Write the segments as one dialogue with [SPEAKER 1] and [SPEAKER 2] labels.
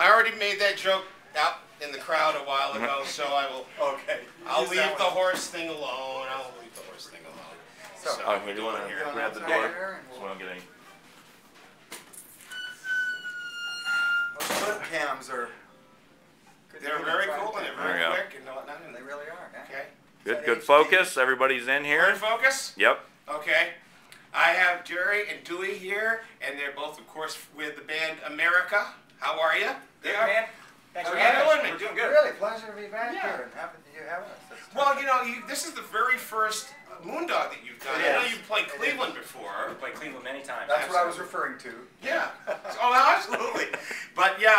[SPEAKER 1] I already made that joke out in the crowd a while ago, so I will.
[SPEAKER 2] Okay.
[SPEAKER 1] I'll leave the horse thing alone. I'll leave the horse thing alone.
[SPEAKER 3] So, we do want to grab the door so we don't get any.
[SPEAKER 2] Those flip cams are.
[SPEAKER 1] They're very cool and they're very quick and whatnot.
[SPEAKER 2] They really are. Yeah.
[SPEAKER 1] Okay.
[SPEAKER 3] Good focus. Everybody's in here.
[SPEAKER 1] Good focus?
[SPEAKER 3] Yep.
[SPEAKER 1] Okay. I have Jerry and Dewey here, and they're both, of course, with the band America. How are you?
[SPEAKER 2] Good, man. Thanks for
[SPEAKER 1] having me.
[SPEAKER 2] We're doing good. Really, pleasure to be back here. And happy you having us.
[SPEAKER 1] Well, you know, this is the very first Moondog that you've done. I know you've played Cleveland before.
[SPEAKER 4] We've played Cleveland many times.
[SPEAKER 2] That's what I was referring to.
[SPEAKER 1] Yeah. Oh, absolutely. But yeah,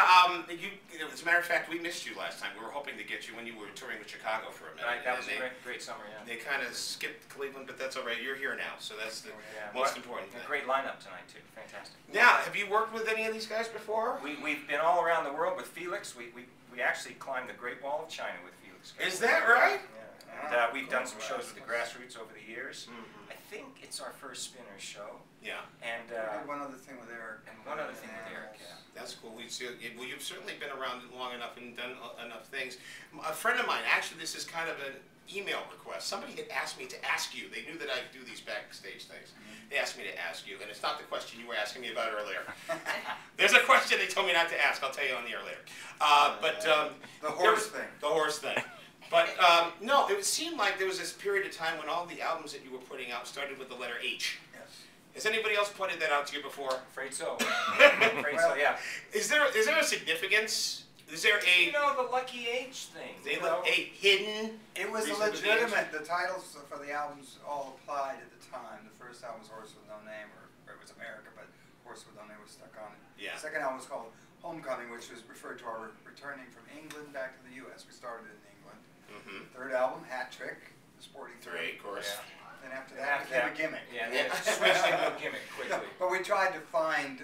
[SPEAKER 1] as a matter of fact, we missed you last time. We were hoping to get you when you were touring with Chicago for a minute.
[SPEAKER 4] Right, that was a great summer, yeah.
[SPEAKER 1] They kind of skipped Cleveland, but that's all right. You're here now, so that's the most important thing.
[SPEAKER 4] A great lineup tonight, too. Fantastic.
[SPEAKER 1] Now, have you worked with any of these guys before?
[SPEAKER 4] We've been all around the world with Felix. We actually climbed the Great Wall of China with Felix.
[SPEAKER 1] Is that right?
[SPEAKER 4] Yeah. And we've done some shows with the Grassroots over the years. I think it's our first Spinners show.
[SPEAKER 1] Yeah.
[SPEAKER 4] And
[SPEAKER 2] one other thing with Eric.
[SPEAKER 4] And one other thing with Eric, yeah.
[SPEAKER 1] That's cool. Well, you've certainly been around long enough and done enough things. A friend of mine, actually, this is kind of an email request. Somebody had asked me to ask you. They knew that I do these backstage things. They asked me to ask you, and it's not the question you were asking me about earlier. There's a question they told me not to ask. I'll tell you on the air later.
[SPEAKER 2] The horse thing.
[SPEAKER 1] The horse thing. But no, it seemed like there was this period of time when all the albums that you were putting out started with the letter H.
[SPEAKER 2] Yes.
[SPEAKER 1] Has anybody else pointed that out to you before?
[SPEAKER 4] Afraid so. Afraid so, yeah.
[SPEAKER 1] Is there a significance? Is there a...
[SPEAKER 4] You know, the Lucky H thing.
[SPEAKER 1] A hidden...
[SPEAKER 2] It was legitimate. The titles for the albums all applied at the time. The first album was Horse with No Name, or it was America, but Horse with No Name was stuck on it.
[SPEAKER 1] Yeah.
[SPEAKER 2] The second album was called Homecoming, which was referred to our returning from England back to the U.S. We started in England. Third album, Hat Trick, the Sporting
[SPEAKER 1] Three, of course.
[SPEAKER 2] Yeah. Then after that, it became a gimmick.
[SPEAKER 4] Yeah, and then it switched into a gimmick quickly.
[SPEAKER 2] But we tried to find,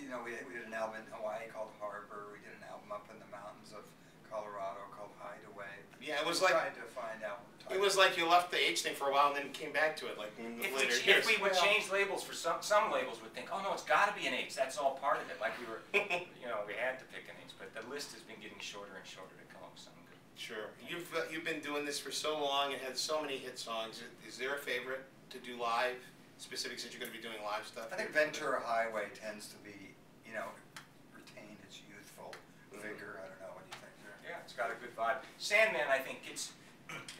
[SPEAKER 2] you know, we did an album in Hawaii called Harbor. We did an album up in the mountains of Colorado called Hideaway.
[SPEAKER 1] Yeah, it was
[SPEAKER 2] we
[SPEAKER 1] like...
[SPEAKER 2] tried to find out.
[SPEAKER 1] It was like you left the H thing for a while and then came back to it like later years.
[SPEAKER 4] If we would change labels for some labels would think, oh no, it's got to be an H. That's all part of it. Like we were, you know, we had to pick an H. But the list has been getting shorter and shorter to come up with something good.
[SPEAKER 1] Sure. You've been doing this for so long and had so many hit songs. Is there a favorite to do live? Specific, since you're going to be doing live stuff?
[SPEAKER 2] I think Ventura Highway tends to be, you know, retain its youthful vigor. I don't know. What do you think?
[SPEAKER 4] Yeah, it's got a good vibe. Sandman, I think it's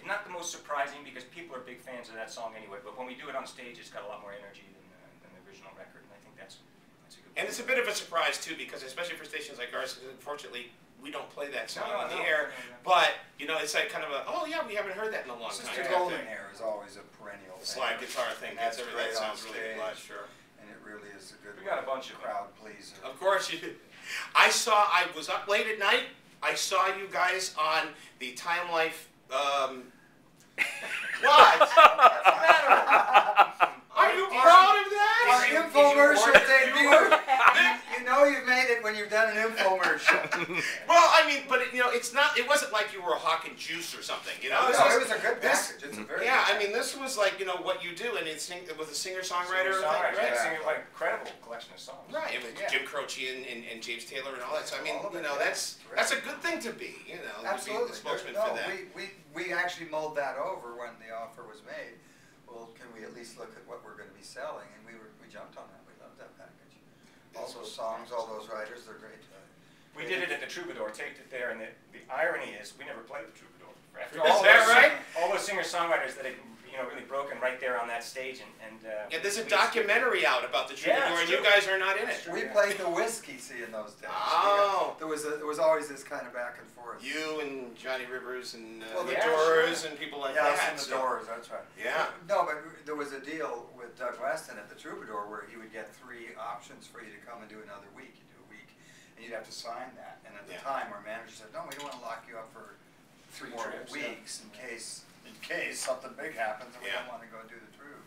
[SPEAKER 4] not the most surprising because people are big fans of that song anyway. But when we do it on stage, it's got a lot more energy than the original record, and I think that's a good.
[SPEAKER 1] And it's a bit of a surprise too, because especially for stations like ours, unfortunately, we don't play that song on the air. But you know, it's like kind of a we haven't heard that in a long time.
[SPEAKER 2] The Golden Hair is always a perennial thing.
[SPEAKER 1] Slide guitar thing. That sounds really good live, sure.
[SPEAKER 2] And it really is a good.
[SPEAKER 4] We got a bunch of
[SPEAKER 2] crowd pleaser.
[SPEAKER 1] Of course you did. I was up late at night. I saw you guys on the Time Life. What? What's the matter? Are you proud of that?
[SPEAKER 2] Our infomercial debut. You know you've made it when you've done an infomercial.
[SPEAKER 1] Well, I mean, but you know, it's not. It wasn't like you were hawking juice or something. You know,
[SPEAKER 2] it was a good package. It's a very
[SPEAKER 1] I mean, this was like what you do, and it was a singer-songwriter, right?
[SPEAKER 4] Like incredible collection of songs.
[SPEAKER 1] Right, it was Jim Croce and James Taylor and all that. So I mean, you know, that's a good thing to be. You know,
[SPEAKER 2] absolutely.
[SPEAKER 1] To be the spokesman for that.
[SPEAKER 2] We actually mulled that over when the offer was made. Well, can we at least look at what we're going to be selling? And we jumped on that. We loved that package. All those songs, all those writers, they're great.
[SPEAKER 4] We did it at the Troubadour, taped it there, and the irony is we never played the Troubadour. After all those singer-songwriters that had really broken right there on that stage, and
[SPEAKER 1] there's a documentary out about the Troubadour, and you guys are not in it.
[SPEAKER 2] We played the whiskey, see, in those days.
[SPEAKER 1] Oh,
[SPEAKER 2] there was always this kind of back and forth.
[SPEAKER 1] You and Johnny Rivers and
[SPEAKER 2] the
[SPEAKER 1] Doors and people like that.
[SPEAKER 2] Yes, and the Doors, that's right.
[SPEAKER 1] Yeah.
[SPEAKER 2] No, but there was a deal with Doug Weston at the Troubadour where he would get 3 options for you to come and do another week. You do a week, and you'd have to sign that. And at the time, our manager said, "No, we don't want to lock you up for 3 more weeks in case something big happens, and we don't want to go do the Troubadour."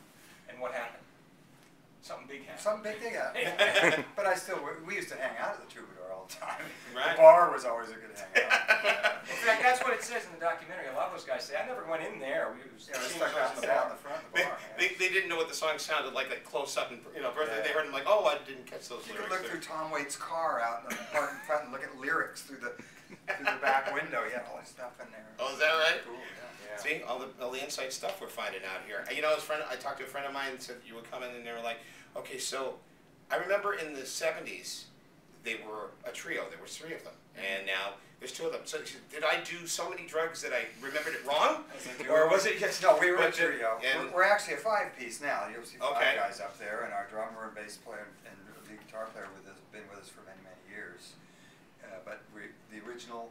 [SPEAKER 4] And what happened? Something big happened.
[SPEAKER 2] Something big thing happened. But we used to hang out at the Troubadour all the time.
[SPEAKER 1] Right.
[SPEAKER 2] The bar was always a good hangout.
[SPEAKER 4] In fact, that's what it says in the documentary. A lot of those guys say, I never went in there. We
[SPEAKER 2] stuck out in the front of the bar.
[SPEAKER 1] They didn't know what the song sounded like close up, and they heard them like, oh, I didn't catch those lyrics.
[SPEAKER 2] You could look through Tom Waits' car out in the front and look at lyrics. lyrics through the back window. He had all his stuff in there.
[SPEAKER 1] Oh, is that right?
[SPEAKER 2] Cool, yeah.
[SPEAKER 1] See, all the inside stuff we're finding out here. You know, I talked to a friend of mine and said you were coming, and they were like, okay, so I remember in the 70s, they were a trio. There were 3 of them, and now there's 2 of them. So did I do so many drugs that I remembered it wrong? Or was it just...
[SPEAKER 2] No, we were a trio. We're actually a 5-piece now. You'll see 5
[SPEAKER 1] Okay.
[SPEAKER 2] guys up there, and our drummer and bass player and the guitar player been with us for many, many years. But the original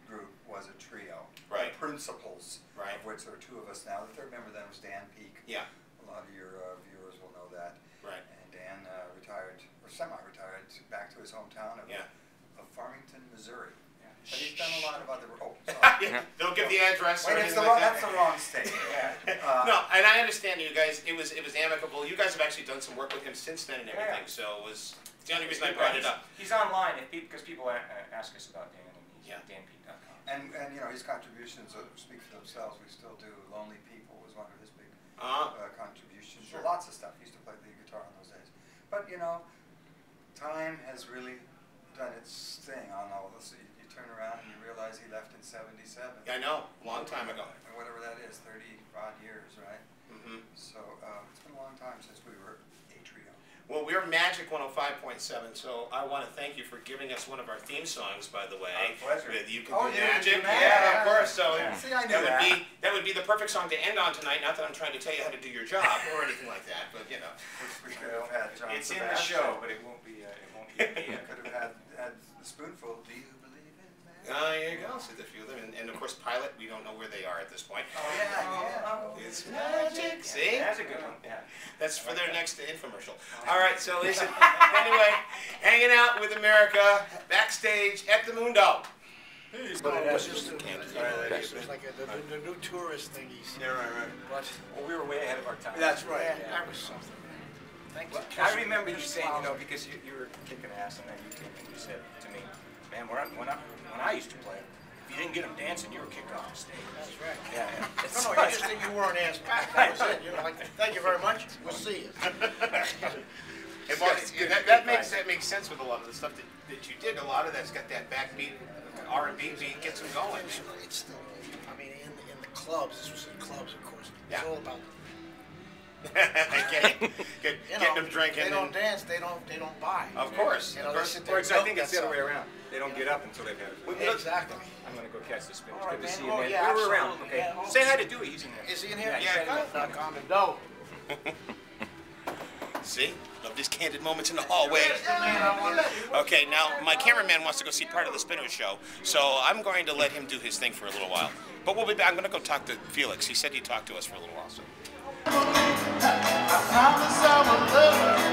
[SPEAKER 2] group was a trio.
[SPEAKER 1] Right.
[SPEAKER 2] The principals,
[SPEAKER 1] Right.
[SPEAKER 2] of which there are 2 of us now. The third member then was Dan Peake.
[SPEAKER 1] Yeah.
[SPEAKER 2] A lot of your viewers will know that.
[SPEAKER 1] Right.
[SPEAKER 2] And Dan retired, or semi-retired, back to his hometown of Farmington, Missouri. But he's done a lot of other. Oh, sorry.
[SPEAKER 1] Don't give the address.
[SPEAKER 2] Wait,
[SPEAKER 1] or
[SPEAKER 2] that's
[SPEAKER 1] anything like that.
[SPEAKER 2] the wrong state.
[SPEAKER 1] No, and I understand you guys. It was amicable. You guys have actually done some work with him since then and everything.
[SPEAKER 4] Yeah.
[SPEAKER 1] So it was the only reason I brought it up.
[SPEAKER 4] He's online because people ask us about Dan, and he's danpeak.com.
[SPEAKER 2] And you know, his contributions speak for themselves. We still do. Lonely People was one of his big contributions.
[SPEAKER 1] Sure.
[SPEAKER 2] Lots of stuff. He used to play the guitar in those days. But you know, time has really done its thing on all this. You turn around and you realize he left in '77.
[SPEAKER 1] I know, long time ago.
[SPEAKER 2] And whatever that is, 30-odd years, right?
[SPEAKER 1] Mm-hmm.
[SPEAKER 2] So it's been a long time since we were a trio.
[SPEAKER 1] Well, we're Magic 105.7, so I want to thank you for giving us one of our theme songs, by the way.
[SPEAKER 2] Our pleasure.
[SPEAKER 1] With You Can
[SPEAKER 2] Oh,
[SPEAKER 1] Do
[SPEAKER 2] You Can
[SPEAKER 1] Magic.
[SPEAKER 2] Do Magic.
[SPEAKER 1] Yeah, of course. So
[SPEAKER 2] See, I knew that.
[SPEAKER 1] That would be the perfect song to end on tonight. Not that I'm trying to tell you how to do your job or anything like that, but you know.
[SPEAKER 2] We could have had John
[SPEAKER 4] It's in
[SPEAKER 2] Sebastian.
[SPEAKER 4] the show, but it won't be.
[SPEAKER 2] Could have had the spoonful. Do you believe in magic?
[SPEAKER 1] There you go. So a few of them, and of course, Pilot. We don't know where they are at this point.
[SPEAKER 2] Oh yeah.
[SPEAKER 1] It's magic. See,
[SPEAKER 4] That's a good one. Yeah.
[SPEAKER 1] that's for their next infomercial. All right. So listen. Anyway, hanging out with America backstage at the Moondog.
[SPEAKER 5] But it was just it was like the new tourist thingies.
[SPEAKER 2] Yeah, right.
[SPEAKER 5] But
[SPEAKER 4] Well, we were way ahead of our time.
[SPEAKER 2] That's right.
[SPEAKER 5] yeah, that was something. Thank you.
[SPEAKER 4] I remember you saying, you know, because you were kicking ass, and then you came and you said to me, man, when I used to play, if you didn't get them dancing, you were kicked off the stage.
[SPEAKER 5] That's right.
[SPEAKER 4] Yeah.
[SPEAKER 5] No, you just think you weren't asked back. That was it. You know, like, thank you very much. We'll see you.
[SPEAKER 1] And well, that makes sense with a lot of the stuff that you did. A lot of that's got that backbeat R&B beat, gets them going.
[SPEAKER 5] It's still, I mean, in the clubs, this was in clubs, of course. It's
[SPEAKER 1] Yeah.
[SPEAKER 5] all about
[SPEAKER 1] getting them drinking.
[SPEAKER 5] They don't dance, they don't buy.
[SPEAKER 1] Of course.
[SPEAKER 5] You know, they sit
[SPEAKER 4] Or
[SPEAKER 5] there
[SPEAKER 4] I think it's the other way around. They don't get up until they've had it.
[SPEAKER 5] Exactly.
[SPEAKER 4] I'm going to go catch the spin. It's
[SPEAKER 5] All right,
[SPEAKER 4] good to
[SPEAKER 5] man.
[SPEAKER 4] see you,
[SPEAKER 5] Oh,
[SPEAKER 4] man.
[SPEAKER 5] yeah,
[SPEAKER 4] We were around.
[SPEAKER 5] absolutely.
[SPEAKER 4] Okay.
[SPEAKER 5] Yeah.
[SPEAKER 4] Say hi to Dewey. He's in there.
[SPEAKER 5] Is he in here?
[SPEAKER 1] Yeah,
[SPEAKER 5] Not common dough.
[SPEAKER 1] See? Love these candid moments in the hallway. Okay, now my cameraman wants to go see part of the Spinner show, so I'm going to let him do his thing for a little while. But we'll be back. I'm going to go talk to Felix. He said he'd talk to us for a little while. So.
[SPEAKER 6] I promise I will love you.